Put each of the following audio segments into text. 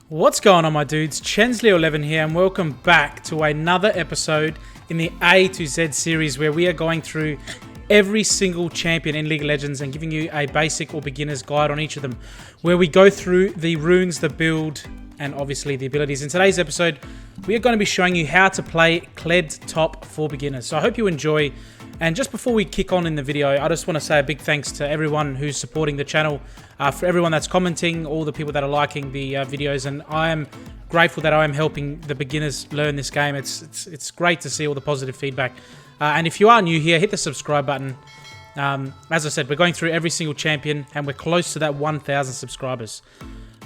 What's going on, my dudes? Chensley11 here, and welcome back to another episode in the A to Z series where we are going through every single champion in League of Legends and giving you a basic or beginner's guide on each of them, where we go through the runes, the build, and obviously the abilities. In today's episode, we are going to be showing you how to play Kled top for beginners. So I hope you enjoy. And just before we kick on in the video, I just want to say a big thanks to everyone who's supporting the channel, for everyone that's commenting, all the people that are liking the videos, and I am grateful that I am helping the beginners learn this game. It's great to see all the positive feedback. And if you are new here, hit the subscribe button. As I said, we're going through every single champion, and we're close to that 1,000 subscribers.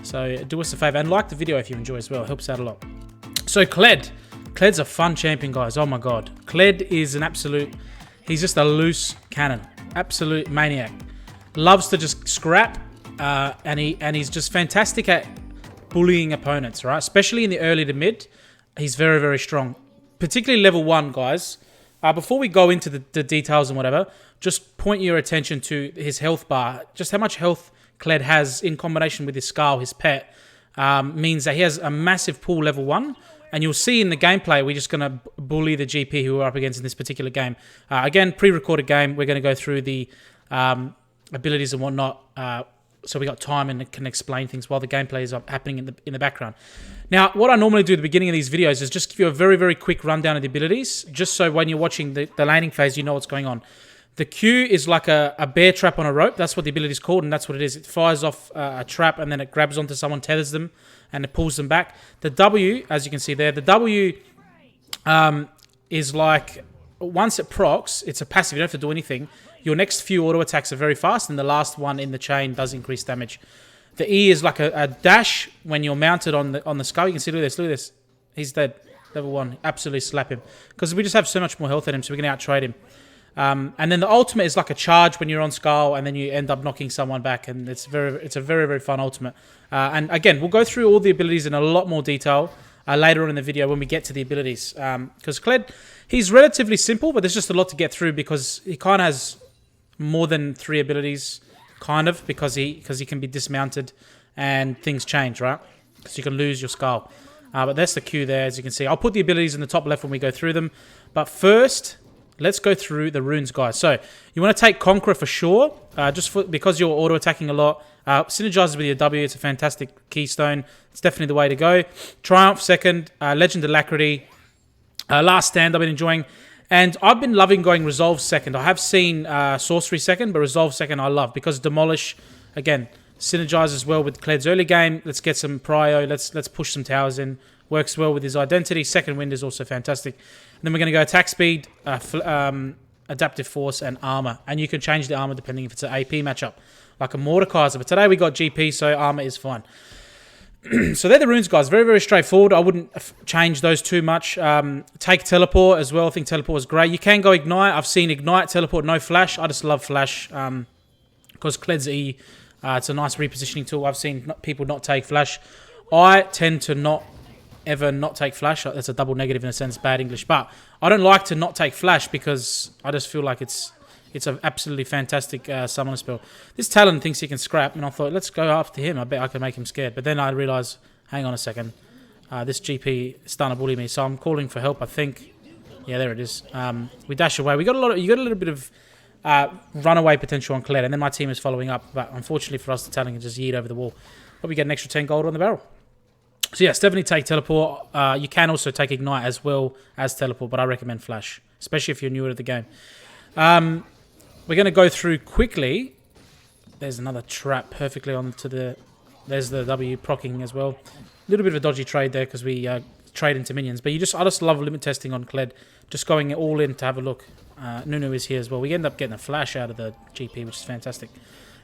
So do us a favor and like the video if you enjoy as well. It helps out a lot. So Kled. Kled's a fun champion, guys. Oh my god. Kled is an absolute... He's just a loose cannon. Absolute maniac. Loves to just scrap. And he's just fantastic at bullying opponents, right? Especially in the early to mid. He's very, very strong. Particularly level 1, guys. Before we go into the details and whatever, just point your attention to his health bar. Just how much health Kled has in combination with his Skull, his pet, means that he has a massive pool level 1. And you'll see in the gameplay, we're just going to bully the GP who we're up against in this particular game. Again, pre-recorded game. We're going to go through the abilities and whatnot. So we got time and can explain things while the gameplay is happening in the background. Now, what I normally do at the beginning of these videos is just give you a very, very quick rundown of the abilities, just so when you're watching the laning phase, you know what's going on. The Q is like a bear trap on a rope. That's what the ability is called, and that's what it is. It fires off a trap, and then it grabs onto someone, tethers them, and it pulls them back. The W, as you can see there, the W is like, once it procs, it's a passive. You don't have to do anything. Your next few auto attacks are very fast, and the last one in the chain does increase damage. The E is like a dash when you're mounted on the Skull. You can see, look at this. He's dead. Level 1. Absolutely slap him. Because we just have so much more health in him, so we can out-trade him. And then the ultimate is like a charge when you're on Skull, and then you end up knocking someone back, and it's a very, very fun ultimate. And again, we'll go through all the abilities in a lot more detail later on in the video when we get to the abilities. Because Kled, he's relatively simple, but there's just a lot to get through because he kind of has more than 3 abilities, kind of, because he can be dismounted and things change, right? Because you can lose your Skull. But that's the Q there, as you can see. I'll put the abilities in the top left when we go through them. But first, let's go through the runes, guys. So you want to take Conqueror for sure, because you're auto-attacking a lot. Synergizes with your W. It's a fantastic keystone. It's definitely the way to go. Triumph second. Legend Alacrity. Last Stand I've been enjoying. And I've been loving going Resolve second. I have seen Sorcery second, but Resolve second I love because Demolish, again, synergizes well with Kled's early game. Let's get some prio. Let's push some towers in. Works well with his identity. Second Wind is also fantastic. And then we're going to go Attack Speed, Adaptive Force, and Armor. And you can change the Armor depending if it's an AP matchup, like a Mordekaiser. But today we got GP, so Armor is fine. So they're the runes, guys. Very, very straightforward. I wouldn't change those too much. Take Teleport as well. I think Teleport is great. You can go Ignite. I've seen Ignite, Teleport, no Flash. I just love Flash because Kled's E, it's a nice repositioning tool. I've seen people not take Flash. I tend to not take Flash. That's a double negative in a sense, bad English. But I don't like to not take Flash because I just feel like it's an absolutely fantastic summoner spell. This Talon thinks he can scrap, and I thought, let's go after him. I bet I can make him scared. But then I realised, hang on a second. This GP is starting to bully me, so I'm calling for help, I think. Yeah, there it is. We dash away. You got a little bit of runaway potential on Kled, and then my team is following up. But unfortunately for us, the Talon can just yeet over the wall. But we get an extra 10 gold on the barrel. So yes, definitely take Teleport. You can also take Ignite as well as Teleport, but I recommend Flash, especially if you're newer to the game. We're going to go through quickly. There's another trap perfectly onto the... There's the W proccing as well. A little bit of a dodgy trade there because we trade into minions. But I just love limit testing on Kled. Just going all in to have a look. Nunu is here as well. We end up getting a flash out of the GP, which is fantastic.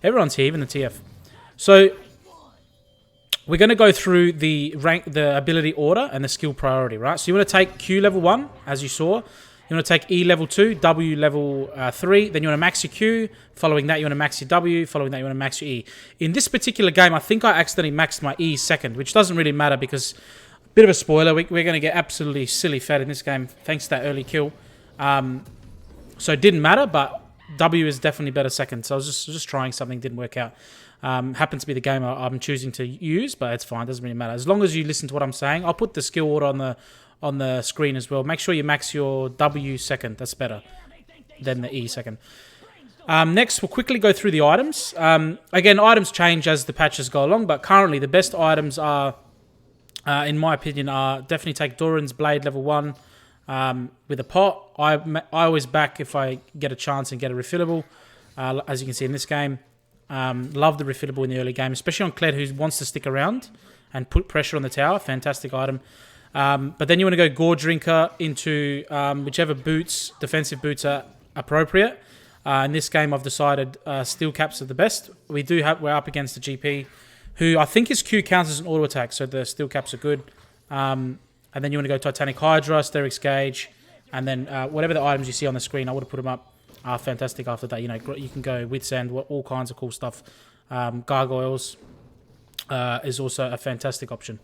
Everyone's here, even the TF. So we're going to go through the ability order and the skill priority, right? So you want to take Q level 1, as you saw. You want to take E level 2, W level 3, then you want to max your Q. Following that, you want to max your W. Following that, you want to max your E. In this particular game, I think I accidentally maxed my E second, which doesn't really matter because, bit of a spoiler, we're going to get absolutely silly fed in this game thanks to that early kill. So it didn't matter, but W is definitely better second. So I was just trying something, didn't work out. Happens to be the game I'm choosing to use, but it's fine. Doesn't really matter. As long as you listen to what I'm saying. I'll put the skill order on the screen as well. Make sure you max your W second. That's better than the E second. Next, we'll quickly go through the items. Again, items change as the patches go along, but currently the best items are, in my opinion, are definitely take Doran's Blade level 1 with a pot. I always back if I get a chance and get a refillable, as you can see in this game. Love the refillable in the early game, especially on Kled, who wants to stick around and put pressure on the tower. Fantastic item. But then you want to go Gore Drinker into whichever boots, defensive boots are appropriate. In this game, I've decided steel caps are the best. We're up against the GP, who I think his Q counts as an auto attack, so the steel caps are good. And then you want to go Titanic Hydra, Sterix Gauge, and then whatever the items you see on the screen, I would have put them up. Are fantastic after that. You know, you can go with sand, all kinds of cool stuff. Gargoyles is also a fantastic option.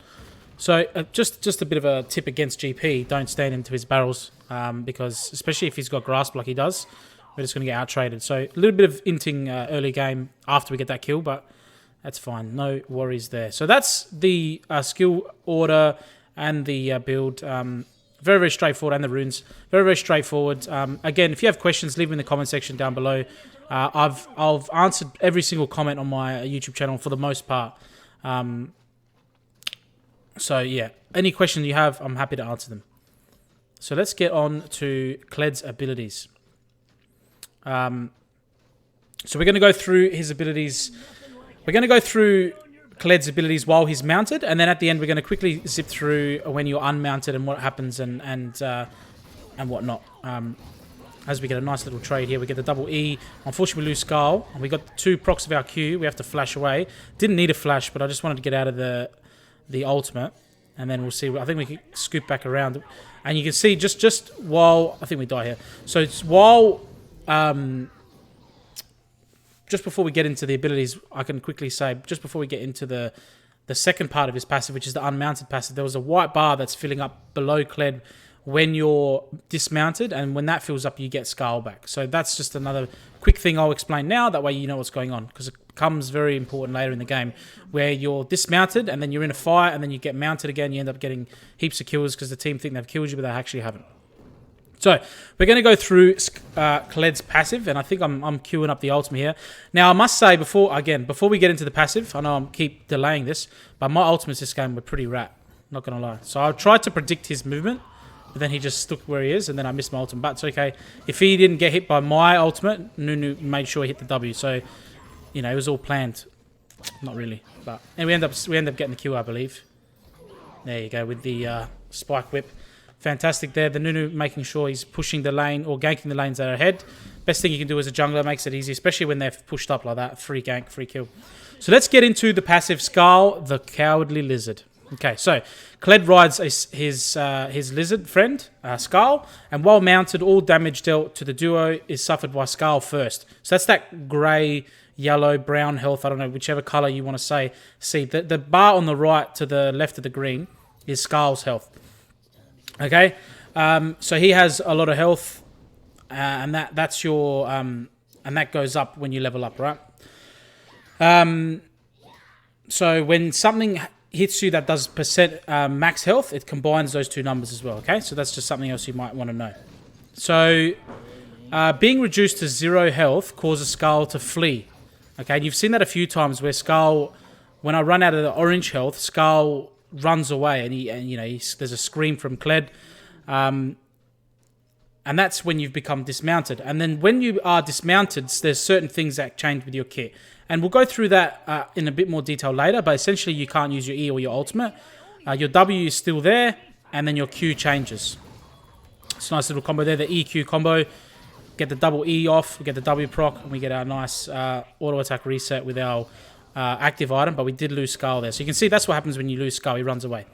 So just a bit of a tip against GP: don't stand into his barrels because, especially if he's got grasp like he does, we're just going to get out-traded. So a little bit of inting early game after we get that kill, but that's fine. No worries there. So that's the skill order and the build. Very, very straightforward, and the runes. Very, very straightforward. Again, if you have questions, leave them in the comment section down below. I've answered every single comment on my YouTube channel for the most part. So, yeah, any question you have, I'm happy to answer them. So let's get on to Kled's abilities. So we're going to go through his abilities. We're going to go through Kled's abilities while he's mounted, and then at the end we're going to quickly zip through when you're unmounted and what happens and whatnot. As we get a nice little trade here, we get the double E. Unfortunately, we lose Skull, and we got 2 procs of our Q. We have to flash away. Didn't need a flash, but I just wanted to get out of the ultimate, and then we'll see. I think we can scoop back around, and you can see just while I think we die here. So it's while. Just before we get into the abilities, I can quickly say, just before we get into the second part of his passive, which is the unmounted passive, there was a white bar that's filling up below Kled when you're dismounted, and when that fills up, you get Skull back. So that's just another quick thing I'll explain now, that way you know what's going on, because it becomes very important later in the game, where you're dismounted, and then you're in a fight, and then you get mounted again, you end up getting heaps of kills, because the team think they've killed you, but they actually haven't. So, we're going to go through Kled's passive, and I think I'm queuing up the ultimate here. Now, I must say, before we get into the passive, I know I keep delaying this, but my ultimates this game were pretty rat, not going to lie. So, I tried to predict his movement, but then he just stuck where he is, and then I missed my ultimate. But it's okay. If he didn't get hit by my ultimate, Nunu made sure he hit the W. So, you know, it was all planned. Not really. But and we end up getting the kill, I believe. There you go, with the spike whip. Fantastic there. The Nunu making sure he's pushing the lane or ganking the lanes that are ahead. Best thing you can do as a jungler, makes it easy, especially when they're pushed up like that. Free gank, free kill. So let's get into the passive. Skull, the Cowardly Lizard. Okay, so Kled rides his lizard friend, Skull, and while mounted, all damage dealt to the duo is suffered by Skull first. So that's that grey, yellow, brown health, I don't know, whichever colour you want to say. See, the bar on the right to the left of the green is Skull's health. Okay, so he has a lot of health, and that's your and that goes up when you level up, right? So when something hits you that does percent max health, it combines those two numbers as well. Okay, so that's just something else you might want to know. So being reduced to 0 health causes Skull to flee. Okay, and you've seen that a few times where Skull, when I run out of the orange health, Skull runs away, and there's a scream from Kled, and that's when you've become dismounted. And then when you are dismounted, there's certain things that change with your kit, and we'll go through that in a bit more detail later. But essentially, you can't use your E or your ultimate. Your W is still there, and then your Q changes. It's a nice little combo there, the EQ combo. Get the double E off, we get the W proc, and we get our nice auto attack reset with our active item, but we did lose Skull there. So you can see that's what happens when you lose Skull. He runs away.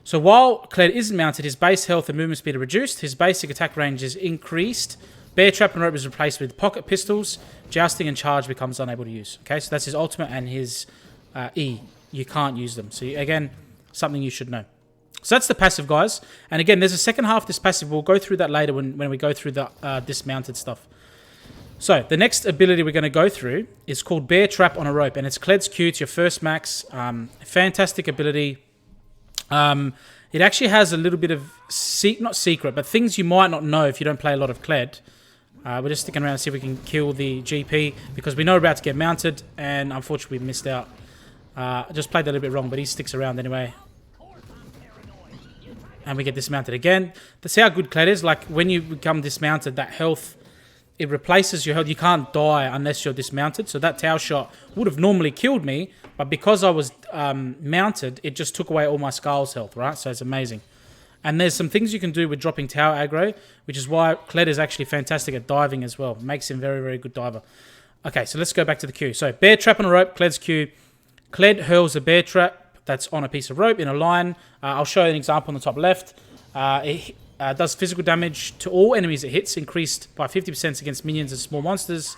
So while Kled isn't mounted, his base health and movement speed are reduced. His basic attack range is increased. Bear Trap and Rope is replaced with pocket pistols. Jousting and Charge becomes unable to use. Okay, so that's his ultimate and his E. You can't use them. So again, something you should know. So that's the passive, guys. And again, there's a second half of this passive. We'll go through that later when we go through the dismounted stuff. So the next ability we're going to go through is called Bear Trap on a Rope, and it's Kled's Q. It's your first max. Fantastic ability. It actually has a little bit of, not secret, but things you might not know if you don't play a lot of Kled. We're just sticking around to see if we can kill the GP, because we know we're about to get mounted, and unfortunately we missed out. I just played that a little bit wrong, but he sticks around anyway. And we get dismounted again. That's how good Kled is. Like, when you become dismounted, that health, it replaces your health. You can't die unless you're dismounted. So that tower shot would have normally killed me, but because I was mounted, it just took away all my Skull's health, right? So it's amazing. And there's some things you can do with dropping tower aggro, which is why Kled is actually fantastic at diving as well. Makes him very, very good diver. Okay, so let's go back to the Q. So Bear Trap on a Rope, Kled's Q. Kled hurls a bear trap that's on a piece of rope in a line. I'll show you an example on the top left. It does physical damage to all enemies it hits, increased by 50% against minions and small monsters.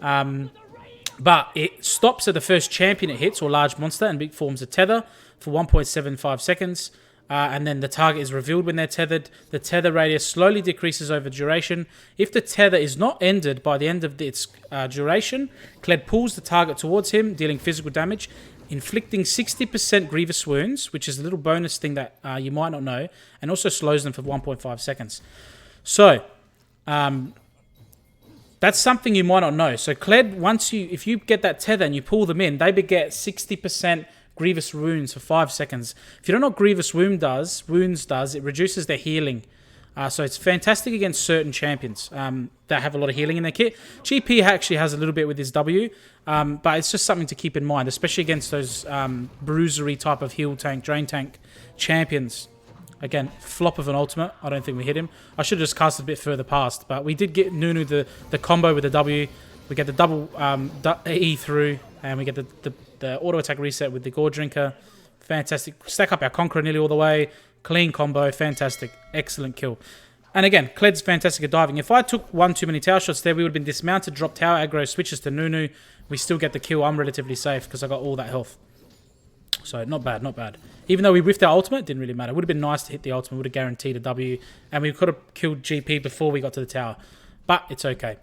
But it stops at the first champion it hits, or large monster, and forms a tether for 1.75 seconds. And then the target is revealed when they're tethered. The tether radius slowly decreases over duration. If the tether is not ended by the end of its duration, Kled pulls the target towards him, dealing physical damage, inflicting 60% grievous wounds, which is a little bonus thing that you might not know, and also slows them for 1.5 seconds. So, that's something you might not know. So Kled, if you get that tether and you pull them in, they beget 60% grievous wounds for 5 seconds. If you don't know what grievous wounds does, it reduces their healing. So it's fantastic against certain champions that have a lot of healing in their kit. GP actually has a little bit with his W, but it's just something to keep in mind, especially against those bruisery type of heal tank, drain tank champions. Again, flop of an ultimate. I don't think we hit him. I should have just cast it a bit further past, but we did get Nunu the combo with the W. We get the double E through, and we get the auto attack reset with the Gore Drinker. Fantastic. Stack up our Conqueror nearly all the way. Clean combo. Fantastic. Excellent kill. And again, Kled's fantastic at diving. If I took one too many tower shots there, we would have been dismounted, dropped tower aggro, switches to Nunu. We still get the kill. I'm relatively safe because I got all that health. So not bad, not bad. Even though we whiffed our ultimate, it didn't really matter. It would have been nice to hit the ultimate. Would have guaranteed a W. And we could have killed GP before we got to the tower. But it's okay.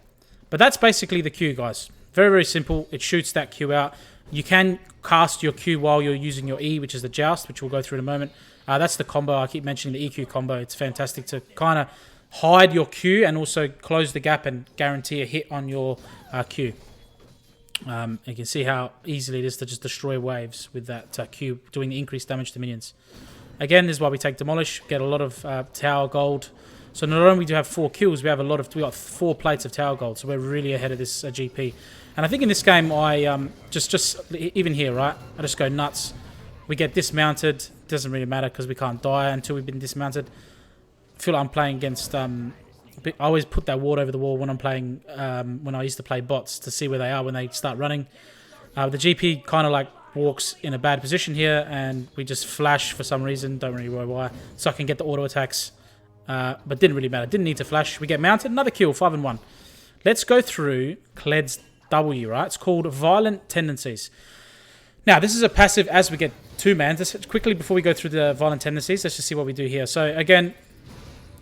But that's basically the Q, guys. Very, very simple. It shoots that Q out. You can cast your Q while you're using your E, which is the Joust, which we'll go through in a moment. That's the combo. I keep mentioning the EQ combo. It's fantastic to kind of hide your Q and also close the gap and guarantee a hit on your Q. You can see how easily it is to just destroy waves with that Q, doing the increased damage to minions. Again, this is why we take Demolish, get a lot of tower gold. So not only do we have 4 kills, we got 4 plates of tower gold. So we're really ahead of this GP. And I think in this game, I just even here, right? I just go nuts. We get dismounted. Doesn't really matter because we can't die until we've been dismounted. I feel like I'm playing against. I always put that ward over the wall when I'm playing. When I used to play bots to see where they are when they start running. The GP kind of like walks in a bad position here, and we just flash for some reason. Don't really know why. So I can get the auto attacks. But didn't really matter. Didn't need to flash. We get mounted. Another kill. 5 and 1. Let's go through Kled's W, right? It's called Violent Tendencies. Now, this is a passive as we get 2 man. Just quickly, before we go through the Violent Tendencies, let's just see what we do here. So, again,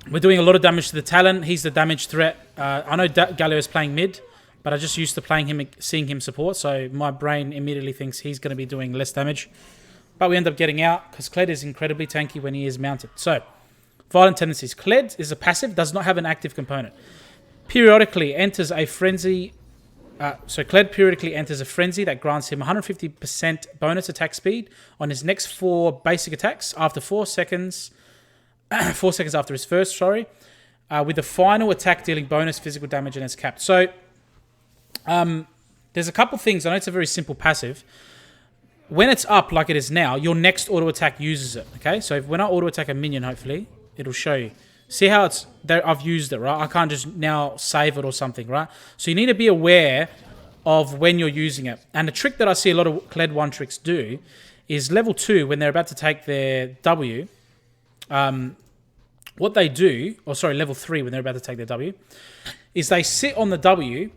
we're doing a lot of damage to the Talon. He's the damage threat. I know Galio is playing mid, but I just used to playing him, seeing him support, so my brain immediately thinks he's going to be doing less damage. But we end up getting out, because Kled is incredibly tanky when he is mounted. So, Violent Tendencies. Kled is a passive, does not have an active component. Periodically enters a frenzy. So Kled periodically enters a frenzy that grants him 150% bonus attack speed on his next 4 basic attacks after 4 seconds. 4 seconds after his first, with the final attack dealing bonus physical damage and it's capped. So there's a couple things. I know it's a very simple passive. When it's up like it is now, your next auto attack uses it. Okay, so when I auto attack a minion, hopefully it'll show you. See how it's there? I've used it, right? I can't just now save it or something, right? So you need to be aware of when you're using it. And the trick that I see a lot of Kled 1 tricks do is level 2, when they're about to take their W, what they do, or sorry, level 3, when they're about to take their W, is they sit on the W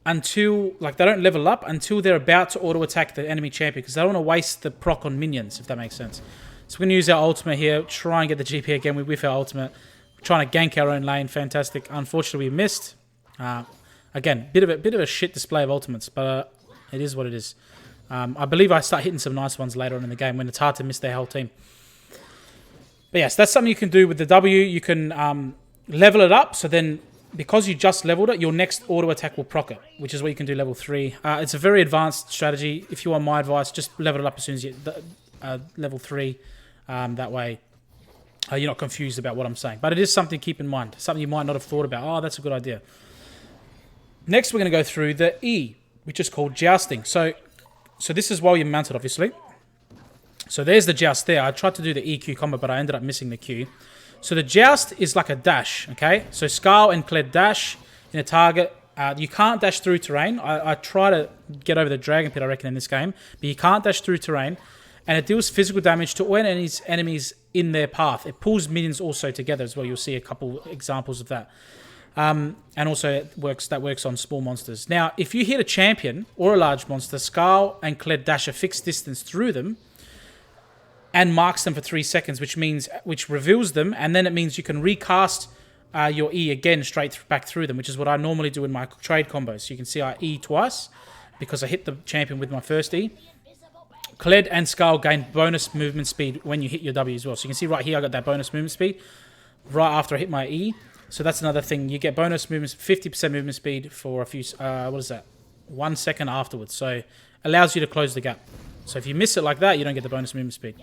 until, like, they don't level up until they're about to auto attack the enemy champion, because they don't want to waste the proc on minions, if that makes sense. So we're going to use our ultimate here, try and get the GP again with our ultimate. Trying to gank our own lane. Fantastic. Unfortunately, we missed. I Again, bit of a shit display of ultimates, but it is what it is. I believe I start hitting some nice ones later on in the game when it's hard to miss their whole team. But yes, that's something you can do with the W. You can level it up, so then because you just leveled it, your next auto attack will proc it, which is what you can do level 3. It's a very advanced strategy. If you want my advice, just level it up as soon as you level 3. That way you're not confused about what I'm saying. But it is something to keep in mind, something you might not have thought about. Oh, that's a good idea. Next, we're going to go through the E, which is called Jousting. So this is while you're mounted, obviously. So there's the Joust there. I tried to do the EQ combo, but I ended up missing the Q. So the Joust is like a dash, okay? So Scarl and Kled dash in a target. You can't dash through terrain. I try to get over the Dragon Pit, I reckon, in this game. But you can't dash through terrain. And it deals physical damage to all enemies in their path. It pulls minions also together as well. You'll see a couple examples of that. And also that works on small monsters. Now, if you hit a champion or a large monster, Scarl and Kled dash a fixed distance through them and marks them for 3 seconds, which reveals them, and then it means you can recast your E again straight back through them, which is what I normally do in my trade combos. So you can see I E twice because I hit the champion with my first E. Kled and Scarl gain bonus movement speed when you hit your W as well. So you can see right here I got that bonus movement speed right after I hit my E. So that's another thing. You get bonus movement, 50% movement speed for a few, 1 second afterwards. So allows you to close the gap. So if you miss it like that, you don't get the bonus movement speed.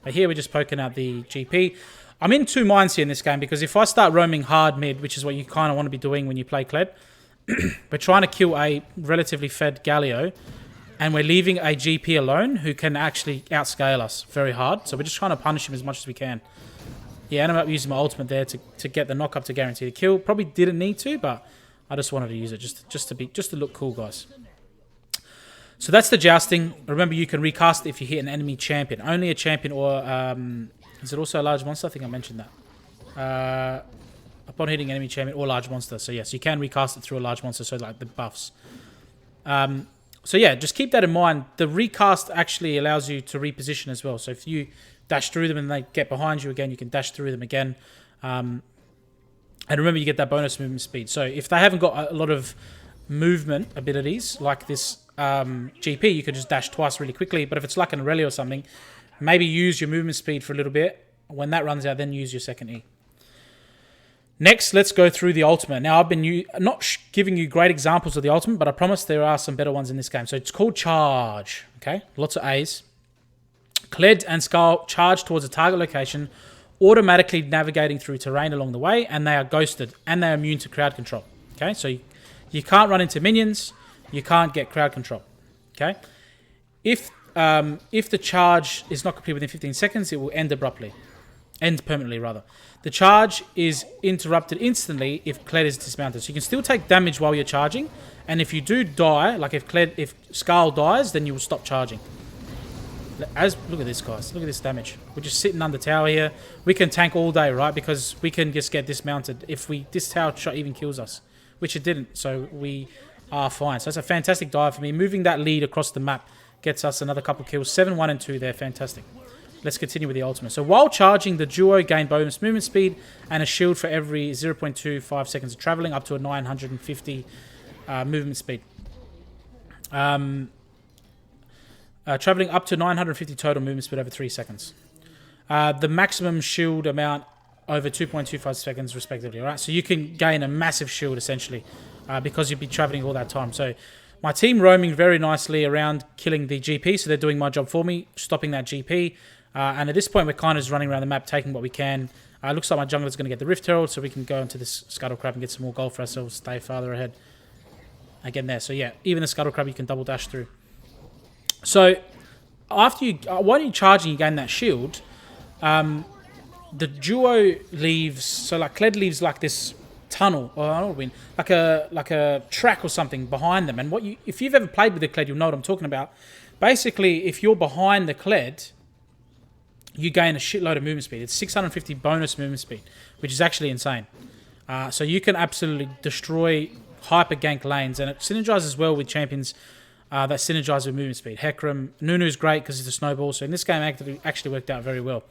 But here we're just poking out the GP. I'm in two minds here in this game because if I start roaming hard mid, which is what you kind of want to be doing when you play Kled, we're trying to kill a relatively fed Galio, and we're leaving a GP alone who can actually outscale us very hard. So we're just trying to punish him as much as we can. Yeah, and I'm up using my ultimate there to get the knock up to guarantee the kill. Probably didn't need to, but I just wanted to use it just to look cool, guys. So that's the Jousting. Remember, you can recast it if you hit an enemy champion. Only a champion or is it also a large monster? I think I mentioned that. Upon hitting enemy champion or large monster. So yes, you can recast it through a large monster. So like the buffs. So yeah, just keep that in mind. The recast actually allows you to reposition as well. So if you dash through them and they get behind you again, you can dash through them again. And remember, you get that bonus movement speed. So if they haven't got a lot of movement abilities like this GP, you could just dash twice really quickly. But if it's like an Aurelia or something, maybe use your movement speed for a little bit. When that runs out, then use your second E. Next, let's go through the ultimate. Now, I've been not giving you great examples of the ultimate, but I promise there are some better ones in this game. So it's called Charge. Okay, lots of A's. Kled and Skull charge towards a target location, automatically navigating through terrain along the way, and they are ghosted, and they are immune to crowd control. Okay, so you can't run into minions, you can't get crowd control. Okay, if the charge is not complete within 15 seconds, it will end permanently rather. The charge is interrupted instantly if Kled is dismounted. So you can still take damage while you're charging, and if you do die, like if Skull dies, then you will stop charging. Look at this, guys. Look at this damage. We're just sitting under tower here. We can tank all day, right? Because we can just get dismounted. If this tower shot even kills us, which it didn't, so we are fine. So that's a fantastic dive for me. Moving that lead across the map gets us another couple kills. 7, 1, and 2 there. Fantastic. Let's continue with the ultimate. So while charging, the duo gain bonus movement speed and a shield for every 0.25 seconds of traveling, up to a 950 movement speed. Traveling up to 950 total movement speed over 3 seconds. The maximum shield amount over 2.25 seconds respectively. Right, so you can gain a massive shield essentially because you'd be traveling all that time. So my team roaming very nicely around killing the GP, so they're doing my job for me, stopping that GP. And at this point, we're kind of just running around the map, taking what we can. Looks like my jungler's going to get the Rift Herald, so we can go into this Scuttle Crab and get some more gold for ourselves, stay farther ahead. Again there. So yeah, even the Scuttle Crab you can double dash through. So after while you're charging, you gain that shield. The duo leaves, so like Kled leaves like this tunnel, or I don't know, like a track or something behind them. And if you've ever played with the Kled, you'll know what I'm talking about. Basically, if you're behind the Kled, you gain a shitload of movement speed. It's 650 bonus movement speed, which is actually insane. So you can absolutely destroy hyper gank lanes, and it synergizes well with champions that synergize with movement speed. Hecarim, Nunu's great because it's a snowball. So in this game, actually worked out very well.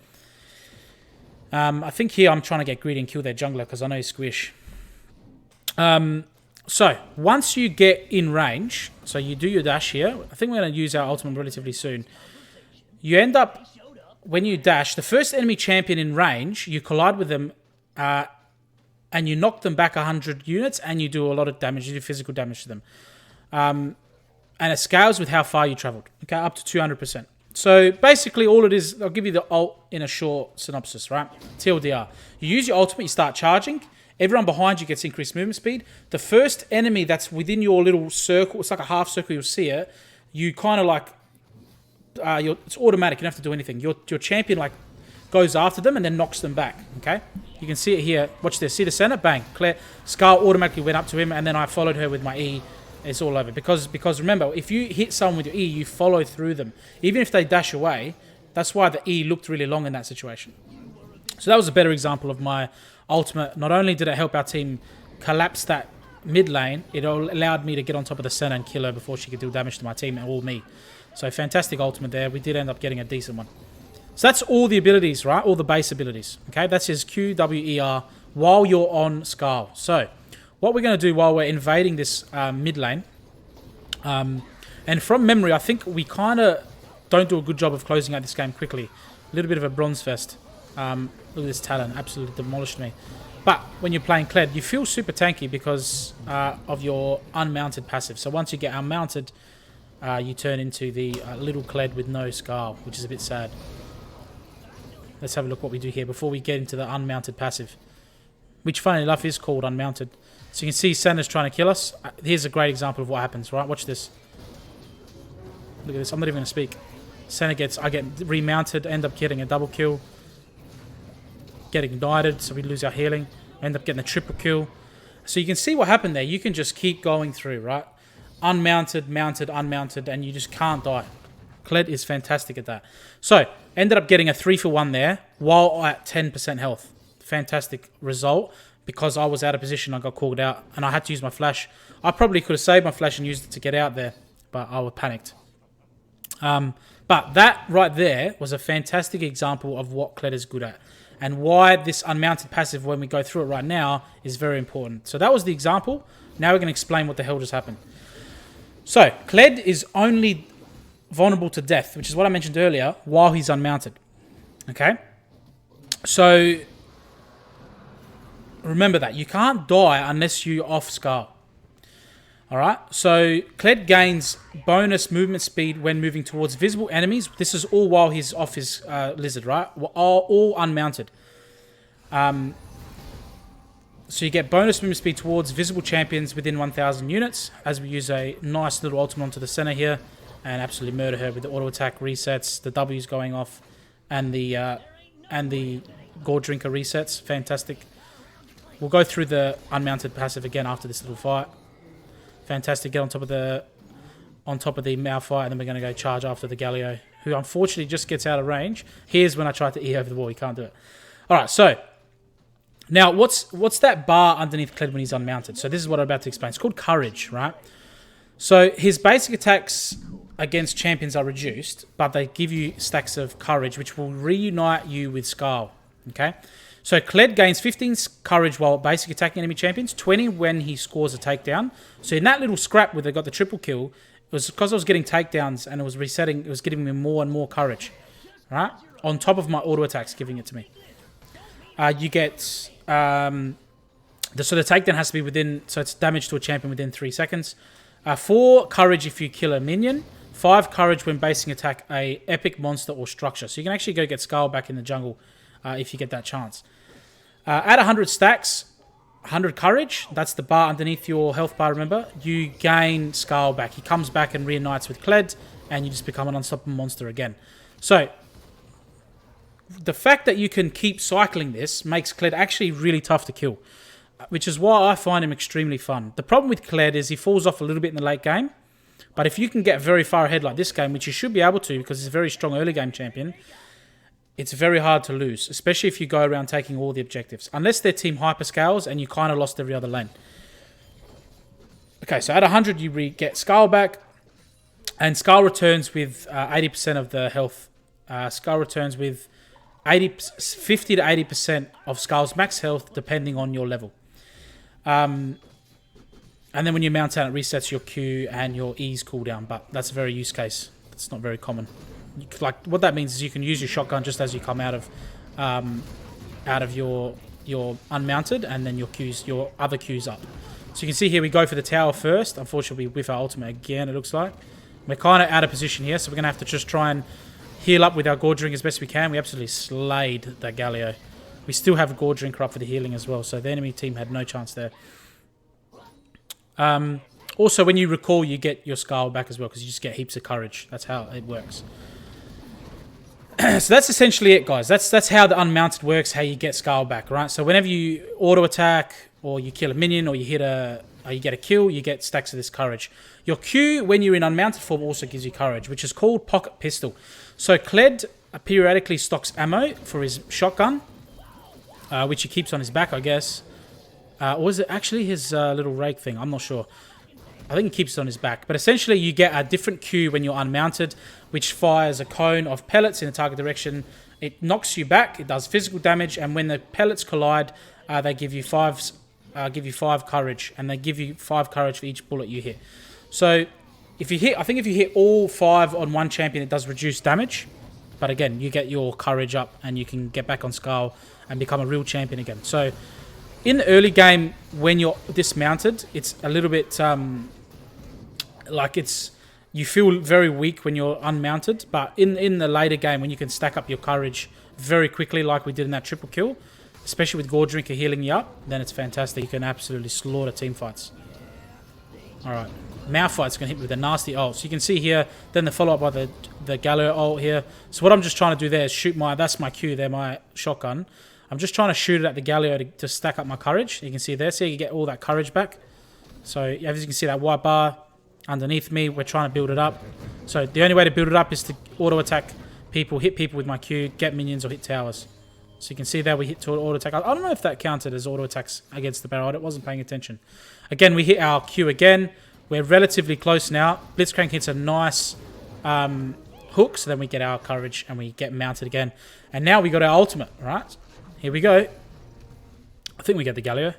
I think here I'm trying to get greedy and kill their jungler because I know he's squish. So, once you get in range, so you do your dash here. I think we're going to use our ultimate relatively soon. You end up, when you dash, the first enemy champion in range, you collide with them and you knock them back 100 units and you do a lot of damage. You do physical damage to them. And it scales with how far you traveled. Okay, up to 200%. So basically all it is, I'll give you the ult in a short synopsis, right? TLDR. You use your ultimate, you start charging. Everyone behind you gets increased movement speed. The first enemy that's within your little circle, it's like a half circle, you'll see it. You kind of like, it's automatic, you don't have to do anything. Your champion like goes after them and then knocks them back, okay? You can see it here. Watch this. See the center? Bang. Kled. Scar automatically went up to him and then I followed her with my E. It's all over. Because remember, if you hit someone with your E, you follow through them. Even if they dash away, that's why the E looked really long in that situation. So that was a better example of my ultimate. Not only did it help our team collapse that mid lane, it allowed me to get on top of the center and kill her before she could do damage to my team and all me. So fantastic ultimate there. We did end up getting a decent one. So that's all the abilities, right? All the base abilities. Okay, that's his Q, W, E, R while you're on Scarl. So what we're going to do while we're invading this mid lane, and from memory, I think we kind of don't do a good job of closing out this game quickly. A little bit of a bronze fest. Look at this Talon, absolutely demolished me. But when you're playing Kled, you feel super tanky because of your unmounted passive. So once you get unmounted, you turn into the little Kled with no Scar, which is a bit sad. Let's have a look what we do here before we get into the unmounted passive, which funny enough is called unmounted. So you can see Santa's trying to kill us. Here's a great example of what happens, right? Watch this. Look at this. I'm not even going to speak. Santa I get remounted, end up getting a double kill. Get ignited, so we lose our healing. End up getting a triple kill. So you can see what happened there. You can just keep going through, right? Unmounted, mounted, unmounted, and you just can't die. Kled is fantastic at that. So, ended up getting a 3-for-1 there while at 10% health. Fantastic result. Because I was out of position, I got called out, and I had to use my flash. I probably could have saved my flash and used it to get out there, but I was panicked. But that right there was a fantastic example of what Kled is good at, and why this unmounted passive, when we go through it right now, is very important. So that was the example. Now we're going to explain what the hell just happened. So, Kled is only vulnerable to death, which is what I mentioned earlier, while he's unmounted. Okay? So, remember that. You can't die unless you off Scar. Alright? So, Kled gains bonus movement speed when moving towards visible enemies. This is all while he's off his lizard, right? All unmounted. So you get bonus movement speed towards visible champions within 1,000 units, as we use a nice little ultimate onto the center here, and absolutely murder her with the auto attack resets, the W's going off, and the Gore Drinker resets. Fantastic. We'll go through the unmounted passive again after this little fight. Fantastic. Get on top of the Malphite, and then we're going to go charge after the Galio, who unfortunately just gets out of range. Here's when I tried to E over the wall. He can't do it. All right, so now what's that bar underneath Kled when he's unmounted? So this is what I'm about to explain. It's called Courage, right? So his basic attacks against champions are reduced, but they give you stacks of Courage, which will reunite you with Scarl. Okay? So Kled gains 15 Courage while basic attacking enemy champions, 20 when he scores a takedown. So in that little scrap where they got the triple kill, it was because I was getting takedowns and it was resetting, it was giving me more and more Courage. Right? On top of my auto attacks giving it to me. You get... so the takedown has to be within... So it's damage to a champion within 3 seconds. 4 Courage if you kill a minion. 5 Courage when basing attack a epic monster or structure. So you can actually go get Skull back in the jungle if you get that chance. At 100 stacks, 100 Courage, that's the bar underneath your health bar, remember? You gain Skull back. He comes back and reunites with Kled, and you just become an unstoppable monster again. So, the fact that you can keep cycling this makes Kled actually really tough to kill, which is why I find him extremely fun. The problem with Kled is he falls off a little bit in the late game, but if you can get very far ahead like this game, which you should be able to because he's a very strong early game champion, it's very hard to lose, especially if you go around taking all the objectives. Unless their team hyperscales and you kind of lost every other lane. Okay, so at 100 you get Skull back, and Skull returns with 80% of the health. Skull returns with 50 to 80% of Skull's max health, depending on your level. And And then when you mount out, it resets your Q and your E's cooldown. But that's a very use case. It's not very common. Like what that means is you can use your shotgun just as you come out of your unmounted, and then your other Q's up. So you can see here we go for the tower first. Unfortunately, with our ultimate again, it looks like we're kind of out of position here, so we're gonna have to just try and heal up with our Gore Drink as best we can. We absolutely slayed that Galio. We still have a Gore Drinker up for the healing as well, so the enemy team had no chance there. Also, when you recall, you get your Skull back as well, because you just get heaps of courage. That's how it works. So that's essentially it, guys. That's how the unmounted works, how you get Skull back, right? So whenever you auto-attack, or you kill a minion, or you get a kill, you get stacks of this courage. Your Q, when you're in unmounted form, also gives you courage, which is called Pocket Pistol. So Kled periodically stocks ammo for his shotgun, which he keeps on his back, I guess. Or is it actually his little rake thing? I'm not sure. I think he keeps it on his back. But essentially, you get a different Q when you're unmounted, which fires a cone of pellets in the target direction. It knocks you back. It does physical damage, and when the pellets collide, they give you five courage, and they give you 5 courage for each bullet you hit. So, if you hit all 5 on one champion, it does reduce damage. But again, you get your courage up, and you can get back on Skull and become a real champion again. So, in the early game, when you're dismounted, it's a little bit you feel very weak when you're unmounted. But in the later game, when you can stack up your courage very quickly, like we did in that triple kill, especially with Gore Drinker healing you up, then it's fantastic. You can absolutely slaughter team fights. All right, Malphite's gonna hit me with a nasty ult. So you can see here, then the follow up by the Gallo ult here. So what I'm just trying to do there is shoot that's my Q there, my shotgun. I'm just trying to shoot it at the Galio to stack up my courage. You can see there, so you get all that courage back. So as you can see, that white bar underneath me, we're trying to build it up. So the only way to build it up is to auto-attack people, hit people with my Q, get minions, or hit towers. So you can see there we hit to auto-attack. I don't know if that counted as auto-attacks against the barrel. I wasn't paying attention. Again, we hit our Q again. We're relatively close now. Blitzcrank hits a nice hook, so then we get our courage and we get mounted again. And now we got our ultimate, right? Here we go. I think we get the Galio.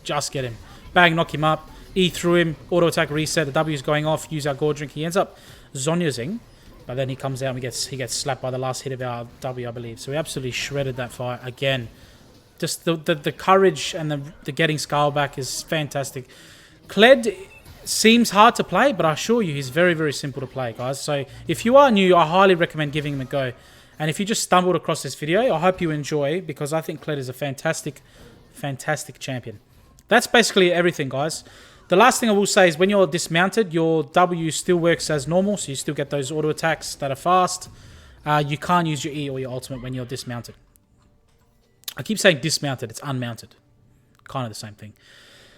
Just get him. Bang, knock him up. E through him. Auto attack reset. The W's going off. Use our Gore Drink. He ends up Zonyazing. But then he comes out and he gets slapped by the last hit of our W, I believe. So we absolutely shredded that fight again. Just the courage and the getting Skull back is fantastic. Kled seems hard to play, but I assure you he's very, very simple to play, guys. So if you are new, I highly recommend giving him a go. And if you just stumbled across this video, I hope you enjoy, because I think Kled is a fantastic, fantastic champion. That's basically everything, guys. The last thing I will say is when you're dismounted, your W still works as normal, so you still get those auto attacks that are fast. You can't use your E or your ultimate when you're dismounted. I keep saying dismounted, it's unmounted. Kind of the same thing.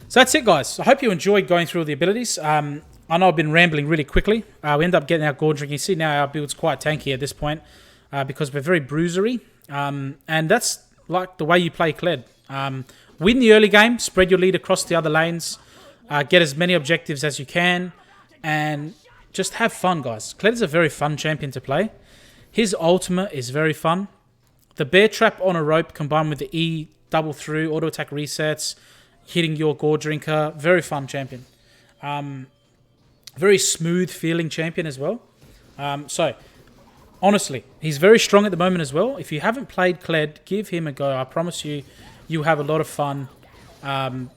So that's it, guys. I hope you enjoyed going through all the abilities. I know I've been rambling really quickly. We end up getting our Gore Drink. You see now our build's quite tanky at this point. Because we're very bruisery. And that's like the way you play Kled. Win the early game, spread your lead across the other lanes, get as many objectives as you can, and just have fun, guys. Kled is a very fun champion to play. His ultimate is very fun. The bear trap on a rope combined with the E double through, auto attack resets, hitting your Gore Drinker, very fun champion. Very smooth feeling champion as well. Honestly, he's very strong at the moment as well. If you haven't played Kled, give him a go. I promise you, you'll have a lot of fun and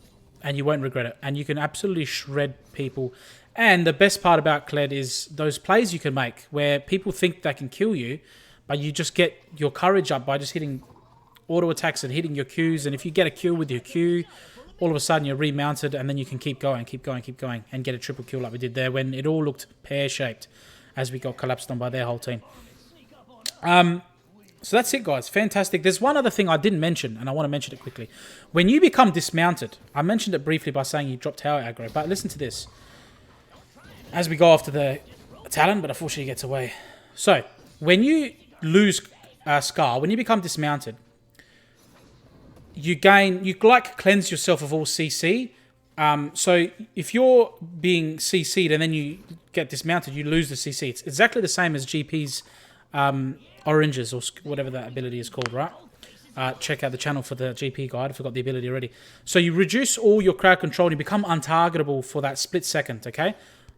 you won't regret it. And you can absolutely shred people. And the best part about Kled is those plays you can make where people think they can kill you, but you just get your courage up by just hitting auto attacks and hitting your Qs. And if you get a kill with your Q, all of a sudden you're remounted, and then you can keep going, and get a triple kill like we did there when it all looked pear-shaped as we got collapsed on by their whole team. So that's it, guys. Fantastic. There's one other thing I didn't mention, and I want to mention it quickly. When you become dismounted, I mentioned it briefly by saying you drop tower aggro, but listen to this. As we go after the Talon, but unfortunately he gets away. So, when you lose Scar, when you become dismounted, you like cleanse yourself of all CC. So if you're being CC'd and then you get dismounted, you lose the CC. It's exactly the same as GP's oranges or whatever that ability is called, right? check out the channel for the GP guide. I forgot the ability already. So you reduce all your crowd control and you become untargetable for that split second, okay?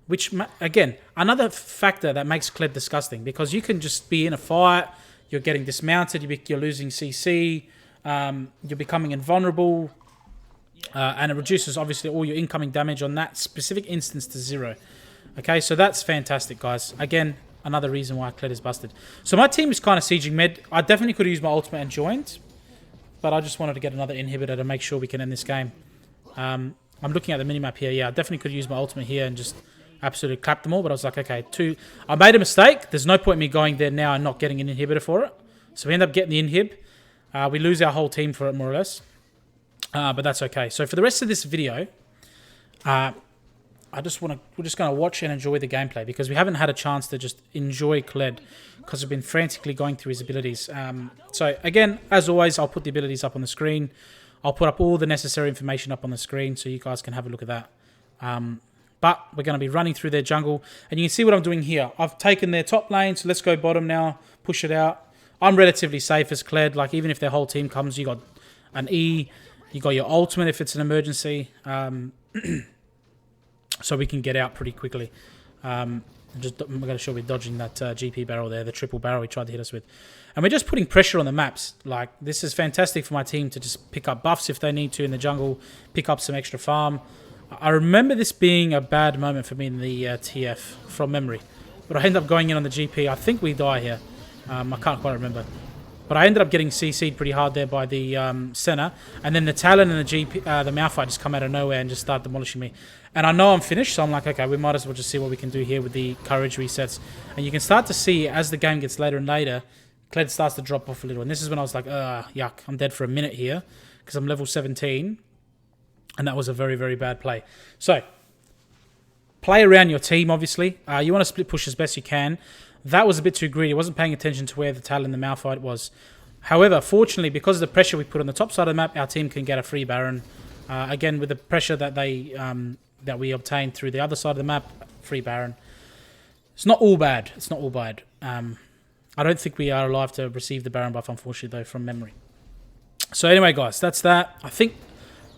Which, again, another factor that makes Kled disgusting, because you can just be in a fight, you're getting dismounted, you're losing CC, you're becoming invulnerable, and it reduces, obviously, all your incoming damage on that specific instance to 0. Okay, so that's fantastic, guys. Again, another reason why Kled is busted. So my team is kind of sieging mid. I definitely could have used my ultimate and joined, but I just wanted to get another inhibitor to make sure we can end this game. I'm looking at the minimap here. Yeah, I definitely could use my ultimate here and just absolutely clap them all, but I was like, okay, I made a mistake. There's no point in me going there now and not getting an inhibitor for it. So we end up getting the inhib. We lose our whole team for it, more or less. But that's okay. So for the rest of this video, we're just going to watch and enjoy the gameplay, because we haven't had a chance to just enjoy Kled because we've been frantically going through his abilities. So again, as always, I'll put the abilities up on the screen. I'll put up all the necessary information up on the screen so you guys can have a look at that. But we're going to be running through their jungle. And you can see what I'm doing here. I've taken their top lane, so let's go bottom now. Push it out. I'm relatively safe as Kled. Like, even if their whole team comes, you got an E. You got your ultimate if it's an emergency. So we can get out pretty quickly. I'm going to show we're dodging that GP barrel there, the triple barrel he tried to hit us with. And we're just putting pressure on the maps. Like, this is fantastic for my team to just pick up buffs if they need to in the jungle, pick up some extra farm. I remember this being a bad moment for me in the TF from memory. But I ended up going in on the GP. I think we die here. I can't quite remember. But I ended up getting CC'd pretty hard there by the Senna. And then the Talon and the GP, the Malphite just come out of nowhere and just start demolishing me. And I know I'm finished, so I'm like, okay, we might as well just see what we can do here with the courage resets. And you can start to see, as the game gets later and later, Kled starts to drop off a little. And this is when I was like, yuck, I'm dead for a minute here because I'm level 17. And that was a very, very bad play. So, play around your team, obviously. You want to split push as best you can. That was a bit too greedy. I wasn't paying attention to where the Talon and the Malphite was. However, fortunately, because of the pressure we put on the top side of the map, our team can get a free Baron. Again, with the pressure that we obtained through the other side of the map, free Baron. It's not all bad. It's not all bad. I don't think we are alive to receive the Baron buff, unfortunately, though, from memory. So anyway, guys, that's that. I think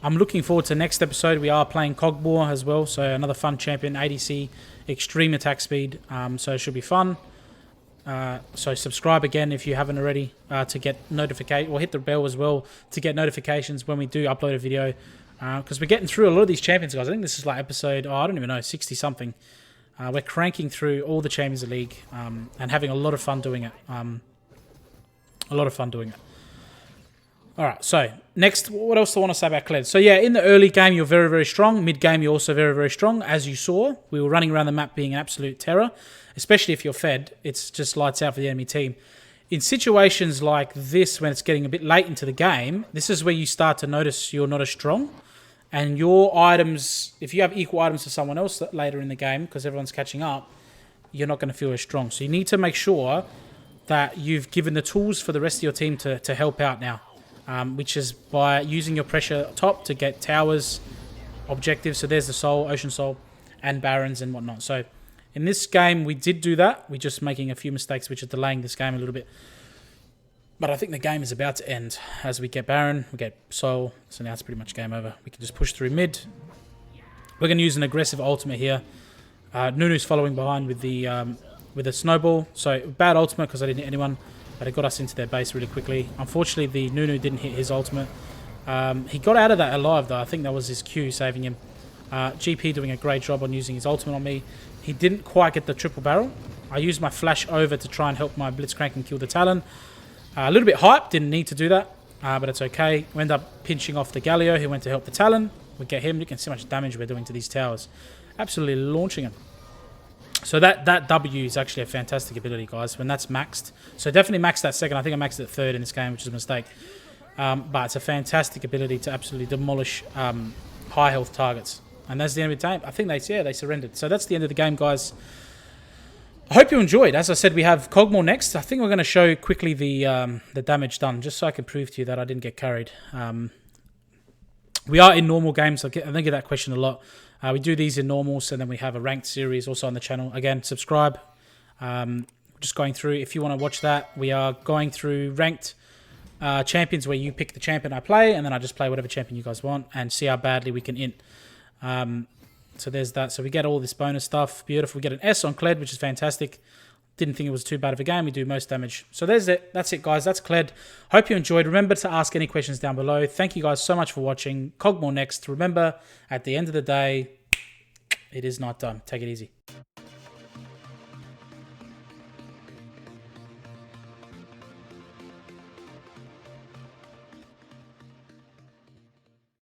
I'm looking forward to next episode. We are playing Cogbor as well, so another fun champion, ADC, extreme attack speed, so it should be fun. So subscribe again if you haven't already to get notification, or hit the bell as well to get notifications when we do upload a video, because we're getting through a lot of these champions, guys. I think this is like episode, I don't even know, 60 something. We're cranking through all the Champions League and having a lot of fun doing it. Alright, so next, what else do I want to say about Kled? So yeah, in the early game, you're very, very strong. Mid-game, you're also very, very strong. As you saw, we were running around the map being an absolute terror, especially if you're fed. It's just lights out for the enemy team. In situations like this, when it's getting a bit late into the game, this is where you start to notice you're not as strong. And your items, if you have equal items to someone else later in the game, because everyone's catching up, you're not going to feel as strong. So you need to make sure that you've given the tools for the rest of your team to help out now. Which is by using your pressure top to get towers, objectives. So there's the Soul, Ocean Soul, and Barons and whatnot. So in this game, we did do that. We're just making a few mistakes, which are delaying this game a little bit. But I think the game is about to end. As we get Baron, we get Soul. So now it's pretty much game over. We can just push through mid. We're going to use an aggressive ultimate here. Nunu's following behind with the Snowball. So bad ultimate because I didn't hit anyone. But it got us into their base really quickly. Unfortunately, the Nunu didn't hit his ultimate. He got out of that alive, though. I think that was his Q saving him. GP doing a great job on using his ultimate on me. He didn't quite get the triple barrel. I used my flash over to try and help my Blitzcrank and kill the Talon. A little bit hyped. Didn't need to do that. But it's okay. We end up pinching off the Galio, who went to help the Talon. We get him. You can see how much damage we're doing to these towers. Absolutely launching him. So that W is actually a fantastic ability, guys, when that's maxed. So definitely max that second. I think I maxed it third in this game, which is a mistake. But it's a fantastic ability to absolutely demolish high health targets. And that's the end of the game. I think they surrendered. So that's the end of the game, guys. I hope you enjoyed. As I said, we have Cogmore next. I think we're going to show quickly the damage done, just so I can prove to you that I didn't get carried. We are in normal games. I think get that question a lot. We do these in normals, and then we have a ranked series also on the channel. Again, subscribe. Just going through. If you want to watch that, we are going through ranked champions where you pick the champion I play, and then I just play whatever champion you guys want and see how badly we can int. So there's that. So we get all this bonus stuff. Beautiful. We get an S on Kled, which is fantastic. Didn't think it was too bad of a game. We do most damage. So there's it. That's it, guys. That's Kled. Hope you enjoyed. Remember to ask any questions down below. Thank you guys so much for watching. Cogmore next. Remember, at the end of the day, it is not done. Take it easy.